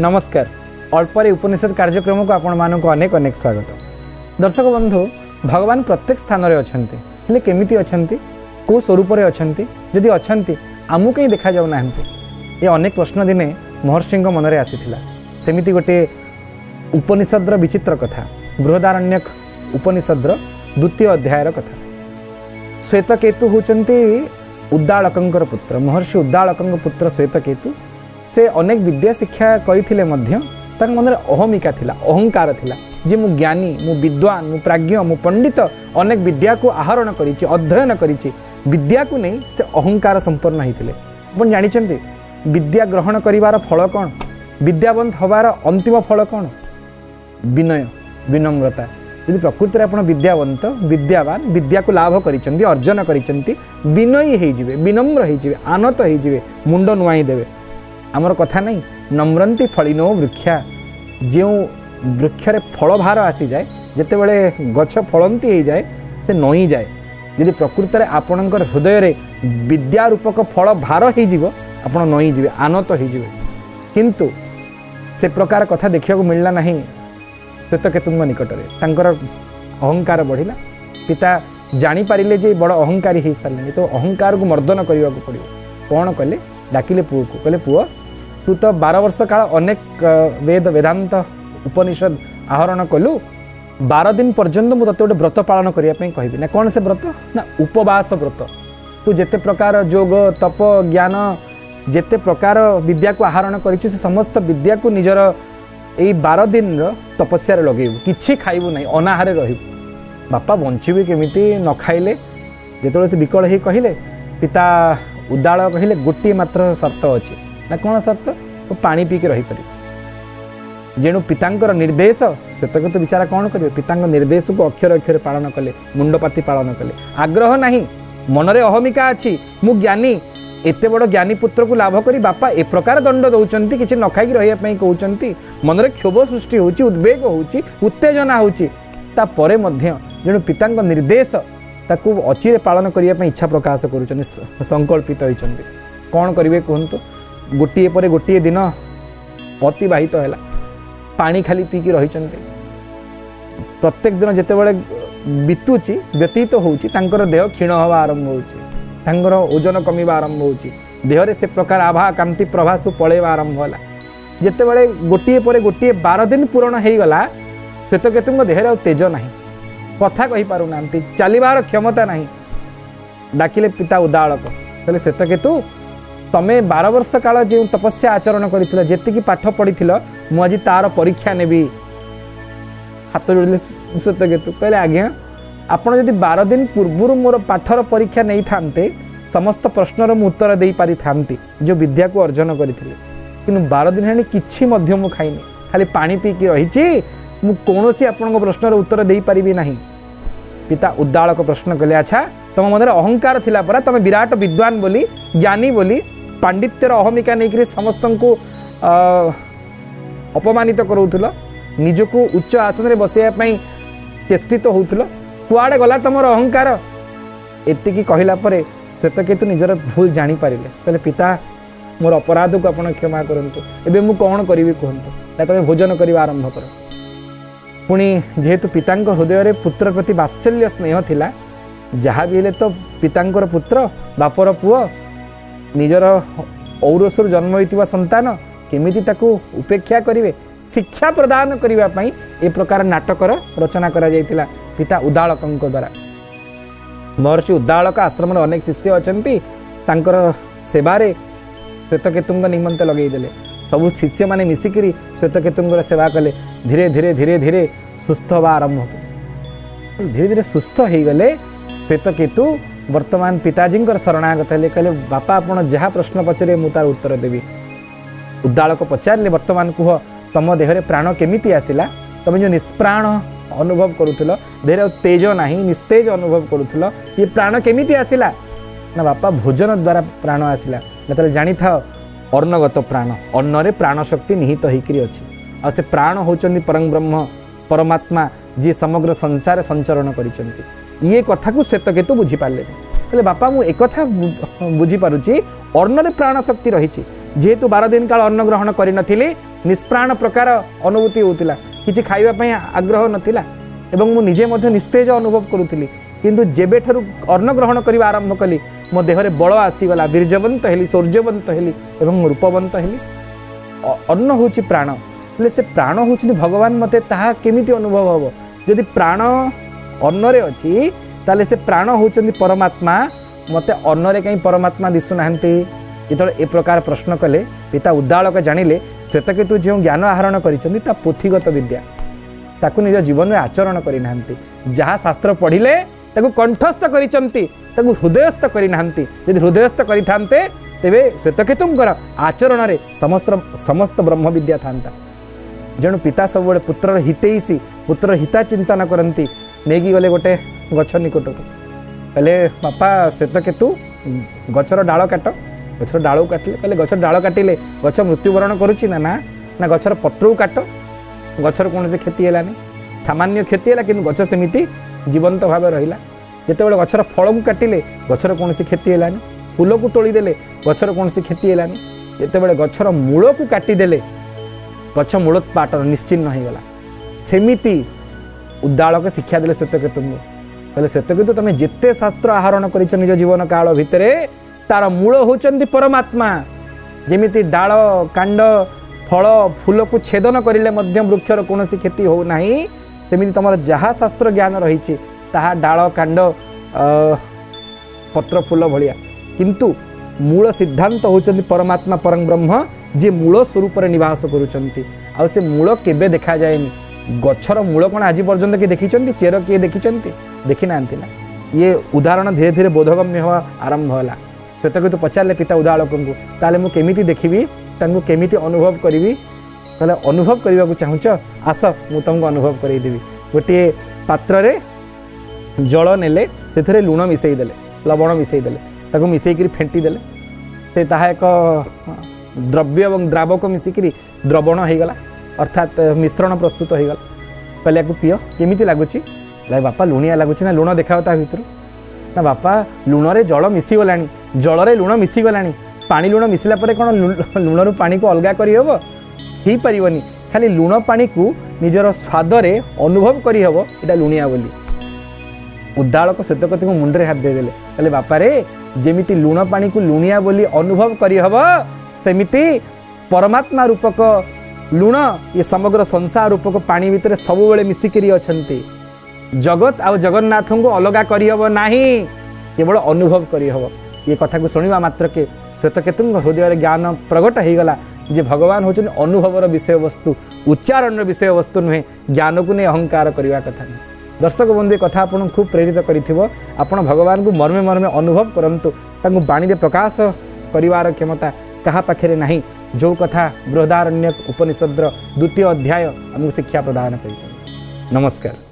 नमस्कार अल्परे उपनिषद कार्यक्रम को आपण मानक अनेक अनेक स्वागत। दर्शक बंधु भगवान प्रत्येक स्थान में अच्छा हेले केमिति अच्छा कौ स्वरूप अच्छा जदि अच्छा आमू कहीं देखा जाऊना ये अनेक प्रश्न दिने महर्षि मन में आसीथिला। सेमिति गोटे उपनिषद्र विचित्र कथा बृहदारण्यक उपनिषद्र द्वितीय अध्यायर कथा। श्वेतकेतु होचंती उद्दालकंकर पुत्र महर्षि उद्दालकंक पुत्र श्वेतकेतु से अनेक विद्या शिक्षा करथिले मध्य तार मन में अहमिका थिला अहंकार थिला जे मु ज्ञानी मु विद्वान मु प्राज्ञ मु पंडित अनेक विद्या को आहरण करिछि अध्ययन करिछि विद्या को नहीं से अहंकार संपन्न होइतिले। आपण जानिछन्ती विद्या ग्रहण करिवार फल कौन विद्यावंत हबार अंतिम फल कौन विनय विनम्रता। यदि प्रकृति में आप विद्यावंत विद्यावान विद्या को लाभ करिसेंती अर्जन करिसेंती विनयी होइजिवे विनम्र होइजिवे आनत होइजिवे मुंड नुआई देवे। आमर कथा नहीं नम्रंती फलिनो वृक्षा जो वृक्षरे फल भार आसी जाए जिते बड़े गछ फलंती हो जाए से नई जाए। यदि प्रकृति में आपणकर हृदय रे विद्या रूपक फल भार हो आपण नई जीवे आनत होइजिवे। किंतु से प्रकार कथा देखा मिलला नहीं श्वेतकेतुंग निकट में तांकर अहंकार बढ़िला। पिता जानी पारिले जे बड़ अहंकारी हो सारे तो अहंकार को मर्दन करने को पड़ो। कौन कले डाकिले पुओ को कहले पुओ तू तो 12 वर्ष काल अनेक वेद वेदांत उपनिषद आहरण कलु 12 दिन पर्यंत मुझे गोटे व्रत पालन करने कहबी ना। कौन से व्रत ना उपवास व्रत। तू जिते प्रकार योग तप ज्ञान जिते प्रकार विद्या को आहरण कर समस्त विद्या को निजर यही 12 दिन तपस्या लगेबू किछि खाइबू नहीं अनाहारे रहिबू। बापा बंचिबे केमिति न खाइले जेतोले से विकल ही कहिले पिता उद्दाल कहिले गोटे मात्र शर्त अच्छी ना। कौन शर्त तो पानी पीके रही पारे जेणु पितांकर निर्देश श्वेतकेतु विचार कौन करेंगे पितांक निर्देश को अक्षर अक्षर पालन कले मुंडपाती पालन कले। आग्रह नहीं मनरे अहमिका अच्छी मु ज्ञानी एते बड़ ज्ञानी पुत्र को लाभ करी बापा ए प्रकार दंड दौरान किसी न खाई रही कहते मनरे क्षोभ सृष्टि होची उद्वेग होची उत्तेजना होची तापरे मध्य जेणु पितांक निर्देश ताकू अचिरे पालन करने इच्छा प्रकाश कर संकल्पित होती। कौन करेंगे कहतु गोटे पर गोटे दिन अतिबाहित है पानी खाली पीकी रही प्रत्येक दिन जिते बड़े बीतुची व्यतीत होची तांकर देह क्षीण हवा आरंभ होची ओजन कमिबा आरंभ होची देहरे से प्रकार आभा कांति प्रभास पलैवा आरंभ होला। जिते बड़े गोटे पर गोटे 12 दिन पूरण हो गला श्वेतकेतुंग देहरे तेज नहीं कथा कही पारु नांती चलिबार क्षमता नहीं। डाकिले पिता उद्दालक कहले श्वेतकेतु तमे 12 वर्ष काल जो तपस्या आचरण कर जी पाठ पढ़ी मु आज तार परीक्षा नेबी। हाथ जोड़े श्वेतकेतु कहले आज्ञा आपड़ जदि 12 दिन पूर्व मोर पाठर परीक्षा नहीं थांते समस्त प्रश्नर मु उत्तर दे पारि थांती जो विद्या को अर्जन करथिले। किंतु 12 दिन हेनी किछि मध्य मु खाइनी खाली पानी पीकी रहिछि मु कोनोसी आपन प्रश्नर उत्तर दे पारिबी नहीं। पिता उद्दालक प्रश्न कले अच्छा तुम मन अहंकार थिला परा तुम विराट विद्वान बोली ज्ञानी बोली पांडित्यर अहमिका नहीं समस्त को अपमानित करूल निजको उच्च आसन में बसैया चेष्टित होउथलो कुआड़े गला तुमर अहंकार एतिकी कहला परे श्वेतकेतु निजर भूल जानी पारिले। कहले पिता मोर अपराध को आपण क्षमा करंतु एबे मु कौन करिवि कहंतु ना तुम भोजन करबा आरंभ कर। पुणी जेहेतु पितांक हृदय रे पुत्र प्रति वात्सल्य स्नेह थिला जहाँ भी हेले तो पितांकर पुत्र बापर पुओ निजर औरसर जन्म होइतिबा संतान केमिति ताकू उपेक्षा करिवे शिक्षा प्रदान करिवा पई ए प्रकार नाटकर रचना करा जायतिला पिता उद्दालकंक द्वारा। महर्षि उद्दालक आश्रम में अनेक शिष्य अछंती तांकर सेवारे श्वेतकेतुंग निमंते लगेई देले। सबु शिष्य माने मिसिकरी श्वेतकेतुंगर सेवा कले धीरे धीरे धीरे धीरे सुस्थ हवा आरंभ धीरे धीरे सुस्थ हो गले। श्वेतकेतु वर्तमान पिताजी शरणागत हेले कहले बापा आपण जहाँ प्रश्न पचारे मु तार उत्तर देवी। उद्दालक पचारे वर्तमान कुह तम देहरे प्राण केमिति आसिला तुम जो निष्प्राण अनुभव करुल देहरे तेज नहीं निस्तेज अनुभव करुल ये प्राण केमिति आसिला ना बापा भोजन द्वारा प्राण आसिला ना जानी था अन्नगत प्राण अन्नरे प्राण शक्ति निहित होकर अच्छी आ से प्राण होचंदी परम ब्रह्म परमात्मा जी समग्र संसार संचरण करिसेंती। ये कथा को श्वेतकेतु बुझी पारे कहले बापा मु एक कथा बुझी पारुची अन्न रे प्राण शक्ति रही जेहेतु 12 दिन काल अन्न ग्रहण करि नथिले निष्प्राण प्रकार अनुभूति होतिला किछि खाइबा पई आग्रह नथिला एवं मु निजे मध्ये निस्तेज अनुभव करूथिली किंतु जेबे ठरु अन्न ग्रहण करिवा आरंभ कली मो देहरे बल आसीगला वीर्यवंत हेली शौर्यवंत हेली एवं रूपवंत हेली अन्न होची प्राण हेले से प्राण होची भगवान मते ताहा केमिति अनुभव हबो यदि प्राण अन्न रे अछि ताले से प्राण होचंदी परमात्मा मते अन्न रे कहीं परमात्मा दिसु नाहंती जेतले ए प्रकार प्रश्न कले पिता उद्दालक जानिले श्वेतकेतु जो ज्ञान आहरण करिसंदी ता पोथीगत विद्या ताकु निज जीवन में आचरण करि नाहंती जहा शास्त्र पढ़िले ताकु कंठस्थ करिसंती ताकु हृदयस्थ करि नाहंती यदि हृदयस्थ करिथांते तेबे श्वेतकेतुंकर आचरण रे समस्त ब्रह्म विद्या थांता जणु पिता सब बड़े पुत्रर हितैसी पुत्र हिता चिंतन करती नहीं गले गोटे गछ निकट कहले बापा श्वेतकेतु गछर डाल काट गछर डाल काटिले कहले गछर डाल काटिले गछ मृत्युवरण करुच्ची ना ना ना गछर पत्र काट गछर कौन से क्षति है सामान्य क्षति है कि गछ सेमिति जीवंत भाव रहा जिते गछर फल को काटिले गछर कौन से क्षति है फूल को तोड़ीदे गछर कौन से क्षति है जिते गछर मूल को काटिदेले गछ मूलोत्पाटन निश्चिन्न हो गला सेमिति उद्दालक शिक्षा देले श्वेतकेतु कहले श्वेतकेतु तुम जिते शास्त्र आहरण कर निज जीवन काल भितर तार मूल होचंदी परमात्मा जेमिति डाल कांड फल फूल को छेदन करिले मध्य वृक्षर कौन क्षति हो नाही सेमिति तुम जहाँ शास्त्र ज्ञान रही ताहा डाल कांड पत्र फूल भलिया किंतु मूल सिद्धांत होचंदी परमात्मा परम ब्रह्म जे मूल स्वरूप निवास करुचंती आ से मूल केबे देखा जाएनी गछर मूल कौन आज पर्यंत किए देखी चेर किए देखी देखी ना ये उदाहरण धीरे धीरे बोधगम्य हवा आरंभ होला श्वेतकेतु पचारे पिता उदालक को ताले मु केमिति देखिबी तांको केमिति अनुभव करिवि ताले अनुभव करबा को चाहूछ आस मु तुमको अनुभव करई देबी गोटे पात्र रे जल नेले सेथरे लुण मिसई देले लवण मिसई देले ताको मिसई करी फेंटी देले से ताहा एक द्रव्य और द्रावक मिसिकी द्रवण हो गला अर्थात मिश्रण प्रस्तुत हो गला कहले को पियो केमिति लागुची बापा लुणिया लगुच ना लुण देखा भितर ना बापा लुण रे जल मिसी गलानी जल रे लुण मिसी गलानी पानी लुण मिसला परे कौन लुण रु पानी को अलग करहब हो पारिबनी खाली लुण पानी को निजर स्वाद रे अनुभव करहब एटा लुणिया बोली उद्दालक श्वेतकेतु को मुंडे हाथ देदेले कहले बापा रे जेमिति लुण पानी को लुणिया बोली अनुभव करहब सेमिति परमात्मा रूपक लुण ये समग्र संसार रूपक पानी भितर सब बेले मिसिकी अछंती जगत आ जगन्नाथ को अलग करहब नाही केवल अनुभव करहब ये कथा को शुणा मात्र के श्वेतकेतु हृदय ज्ञान प्रगट हो गला जे भगवान होचन अनुभवर विषय वस्तु उच्चारण विषय वस्तु नुहे ज्ञान को नहीं अहंकार करने कथा नहीं। दर्शक बंधु कथा आपन खूब प्रेरित करिथिबो आपण भगवान को मर्मे मर्मे अनुभव करंतु तांको बाणी रे प्रकाश करिवार क्षमता कहा पाखे नहीं जो कथा बृहदारण्यक उपनिषद 2 अध्याय आमको शिक्षा प्रदान कर। नमस्कार।